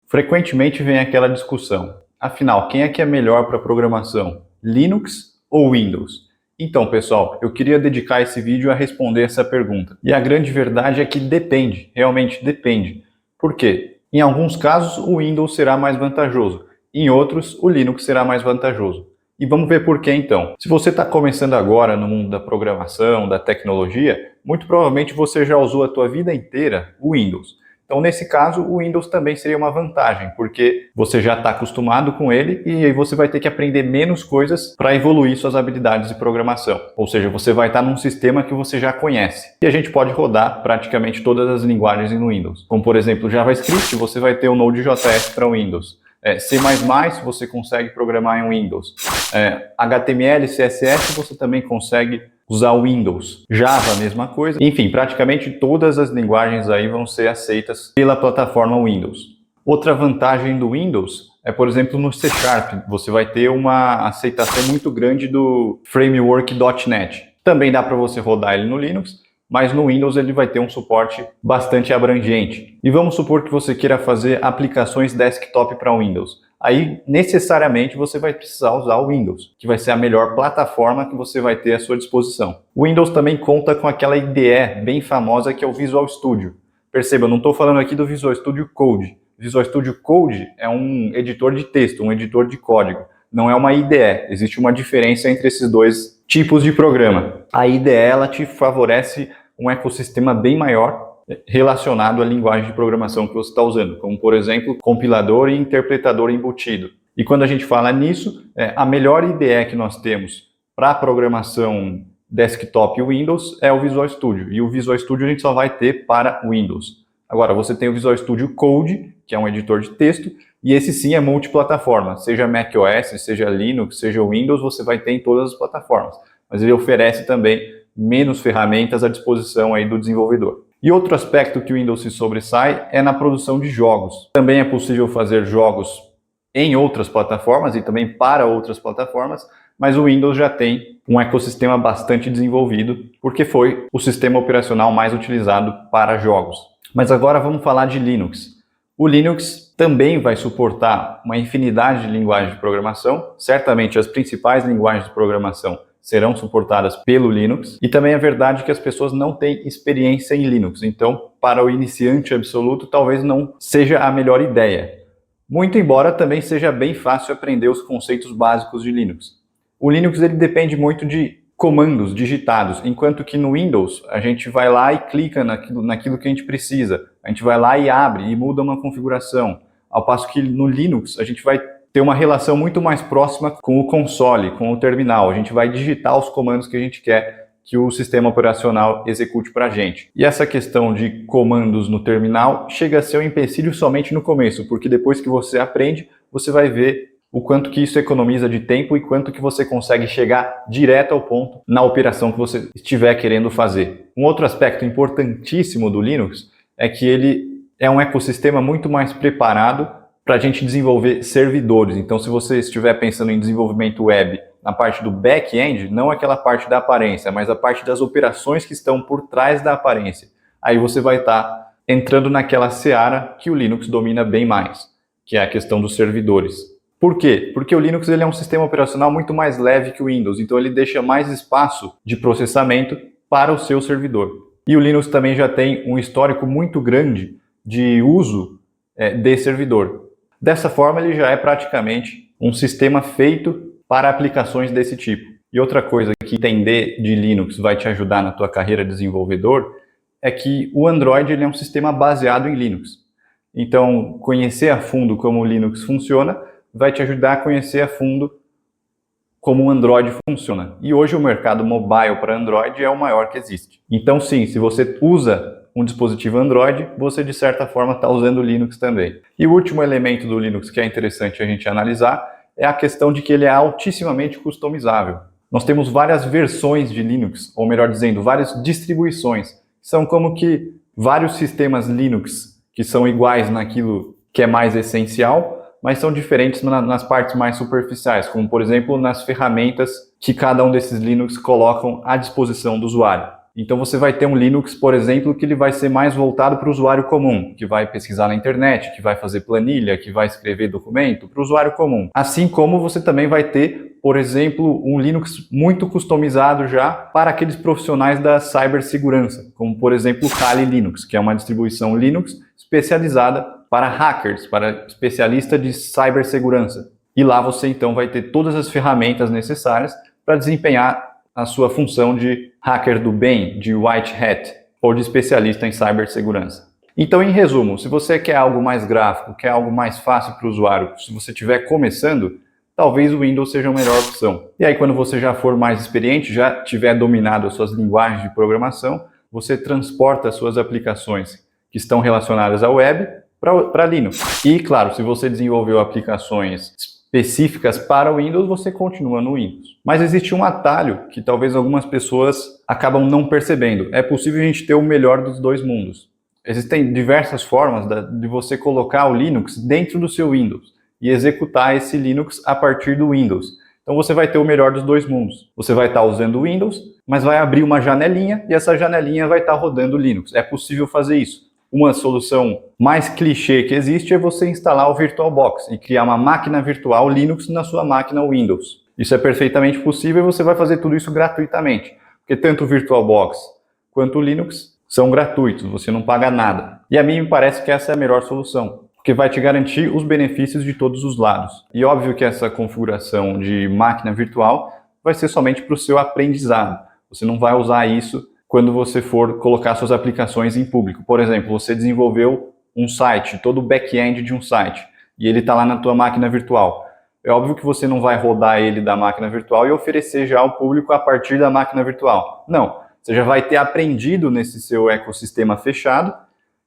Frequentemente vem aquela discussão. Afinal, quem é que é melhor para programação? Linux ou Windows? Então, pessoal, eu queria dedicar esse vídeo a responder essa pergunta. E a grande verdade é que depende, realmente depende. Por quê? Em alguns casos, o Windows será mais vantajoso. Em outros, o Linux será mais vantajoso. E vamos ver por que então. Se você está começando agora no mundo da programação, da tecnologia, muito provavelmente você já usou a tua vida inteira o Windows. Então, nesse caso, o Windows também seria uma vantagem, porque você já está acostumado com ele e aí você vai ter que aprender menos coisas para evoluir suas habilidades de programação. Ou seja, você vai estar num sistema que você já conhece. E a gente pode rodar praticamente todas as linguagens no Windows. Como, por exemplo, JavaScript, você vai ter o Node.js para o Windows. C++ você consegue programar em Windows. HTML, CSS você também consegue usar o Windows. Java, a mesma coisa. Enfim, praticamente todas as linguagens aí vão ser aceitas pela plataforma Windows. Outra vantagem do Windows é, por exemplo, no C#, você vai ter uma aceitação muito grande do framework .NET. Também dá para você rodar ele no Linux, mas no Windows ele vai ter um suporte bastante abrangente. E vamos supor que você queira fazer aplicações desktop para Windows. Aí, necessariamente, você vai precisar usar o Windows, que vai ser a melhor plataforma que você vai ter à sua disposição. O Windows também conta com aquela IDE bem famosa que é o Visual Studio. Perceba, eu não estou falando aqui do Visual Studio Code. Visual Studio Code é um editor de texto, um editor de código. Não é uma IDE. Existe uma diferença entre esses dois tipos de programa. A IDE ela te favorece um ecossistema bem maior relacionado à linguagem de programação que você está usando, como, por exemplo, compilador e interpretador embutido. E quando a gente fala nisso, a melhor IDE que nós temos para programação desktop Windows é o Visual Studio. E o Visual Studio a gente só vai ter para Windows. Agora, você tem o Visual Studio Code, que é um editor de texto, e esse sim é multiplataforma. Seja macOS, seja Linux, seja Windows, você vai ter em todas as plataformas. Mas ele oferece também menos ferramentas à disposição aí do desenvolvedor. E outro aspecto que o Windows se sobressai é na produção de jogos. Também é possível fazer jogos em outras plataformas e também para outras plataformas, mas o Windows já tem um ecossistema bastante desenvolvido, porque foi o sistema operacional mais utilizado para jogos. Mas agora vamos falar de Linux. O Linux também vai suportar uma infinidade de linguagens de programação. Certamente as principais linguagens de programação serão suportadas pelo Linux. E também é verdade que as pessoas não têm experiência em Linux. Então, para o iniciante absoluto, talvez não seja a melhor ideia. Muito embora também seja bem fácil aprender os conceitos básicos de Linux. O Linux ele depende muito de comandos digitados, enquanto que no Windows a gente vai lá e clica naquilo que a gente precisa. A gente vai lá e abre e muda uma configuração. Ao passo que no Linux a gente vai ter uma relação muito mais próxima com o console, com o terminal. A gente vai digitar os comandos que a gente quer que o sistema operacional execute para a gente. E essa questão de comandos no terminal chega a ser um empecilho somente no começo, porque depois que você aprende, você vai ver o quanto que isso economiza de tempo e quanto que você consegue chegar direto ao ponto na operação que você estiver querendo fazer. Um outro aspecto importantíssimo do Linux é que ele é um ecossistema muito mais preparado para a gente desenvolver servidores. Então, se você estiver pensando em desenvolvimento web na parte do back-end, não aquela parte da aparência, mas a parte das operações que estão por trás da aparência, aí você vai estar entrando naquela seara que o Linux domina bem mais, que é a questão dos servidores. Por quê? Porque o Linux ele é um sistema operacional muito mais leve que o Windows, então ele deixa mais espaço de processamento para o seu servidor. E o Linux também já tem um histórico muito grande de uso de servidor. Dessa forma, ele já é praticamente um sistema feito para aplicações desse tipo. E outra coisa que entender de Linux vai te ajudar na tua carreira de desenvolvedor é que o Android ele é um sistema baseado em Linux. Então, conhecer a fundo como o Linux funciona vai te ajudar a conhecer a fundo como o Android funciona. E hoje o mercado mobile para Android é o maior que existe. Então sim, se você usa um dispositivo Android, você de certa forma está usando o Linux também. E o último elemento do Linux que é interessante a gente analisar é a questão de que ele é altissimamente customizável. Nós temos várias versões de Linux, ou melhor dizendo, várias distribuições. São como que vários sistemas Linux que são iguais naquilo que é mais essencial, mas são diferentes nas partes mais superficiais, como, por exemplo, nas ferramentas que cada um desses Linux colocam à disposição do usuário. Então você vai ter um Linux, por exemplo, que ele vai ser mais voltado para o usuário comum, que vai pesquisar na internet, que vai fazer planilha, que vai escrever documento, para o usuário comum. Assim como você também vai ter, por exemplo, um Linux muito customizado já para aqueles profissionais da cibersegurança, como por exemplo o Kali Linux, que é uma distribuição Linux especializada para hackers, para especialistas de cibersegurança. E lá você então vai ter todas as ferramentas necessárias para desempenhar a sua função de hacker do bem, de white hat, ou de especialista em cibersegurança. Então, em resumo, se você quer algo mais gráfico, quer algo mais fácil para o usuário, se você estiver começando, talvez o Windows seja a melhor opção. E aí, quando você já for mais experiente, já tiver dominado as suas linguagens de programação, você transporta as suas aplicações que estão relacionadas à web para Linux. E, claro, se você desenvolveu aplicações específicas para o Windows, você continua no Windows. Mas existe um atalho que talvez algumas pessoas acabam não percebendo. É possível a gente ter o melhor dos dois mundos. Existem diversas formas de você colocar o Linux dentro do seu Windows e executar esse Linux a partir do Windows. Então você vai ter o melhor dos dois mundos. Você vai estar usando o Windows, mas vai abrir uma janelinha e essa janelinha vai estar rodando o Linux. É possível fazer isso. Uma solução mais clichê que existe é você instalar o VirtualBox e criar uma máquina virtual Linux na sua máquina Windows. Isso é perfeitamente possível e você vai fazer tudo isso gratuitamente, porque tanto o VirtualBox quanto o Linux são gratuitos, você não paga nada. E a mim me parece que essa é a melhor solução, porque vai te garantir os benefícios de todos os lados. E óbvio que essa configuração de máquina virtual vai ser somente para o seu aprendizado. Você não vai usar isso quando você for colocar suas aplicações em público. Por exemplo, você desenvolveu um site, todo o back-end de um site, e ele está lá na tua máquina virtual. É óbvio que você não vai rodar ele da máquina virtual e oferecer já ao público a partir da máquina virtual. Não, você já vai ter aprendido nesse seu ecossistema fechado,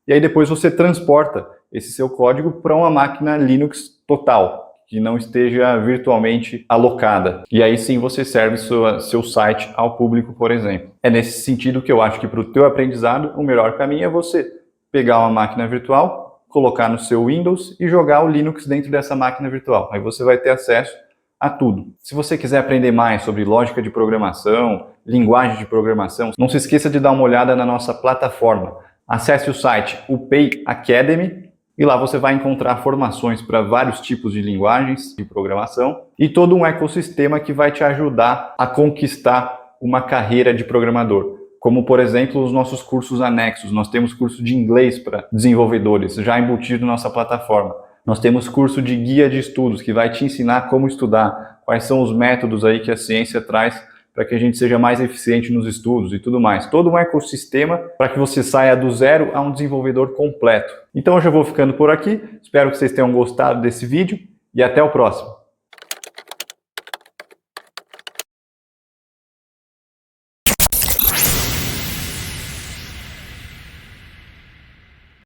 e aí depois você transporta esse seu código para uma máquina Linux total, que não esteja virtualmente alocada. E aí sim você serve seu site ao público, por exemplo. É nesse sentido que eu acho que para o teu aprendizado, o melhor caminho é você pegar uma máquina virtual, colocar no seu Windows e jogar o Linux dentro dessa máquina virtual. Aí você vai ter acesso a tudo. Se você quiser aprender mais sobre lógica de programação, linguagem de programação, não se esqueça de dar uma olhada na nossa plataforma. Acesse o site UPay Academy, e lá você vai encontrar formações para vários tipos de linguagens de programação e todo um ecossistema que vai te ajudar a conquistar uma carreira de programador. Como, por exemplo, os nossos cursos anexos. Nós temos curso de inglês para desenvolvedores, já embutido na nossa plataforma. Nós temos curso de guia de estudos, que vai te ensinar como estudar, quais são os métodos aí que a ciência traz para que a gente seja mais eficiente nos estudos e tudo mais. Todo um ecossistema para que você saia do zero a um desenvolvedor completo. Então eu já vou ficando por aqui, espero que vocês tenham gostado desse vídeo e até o próximo.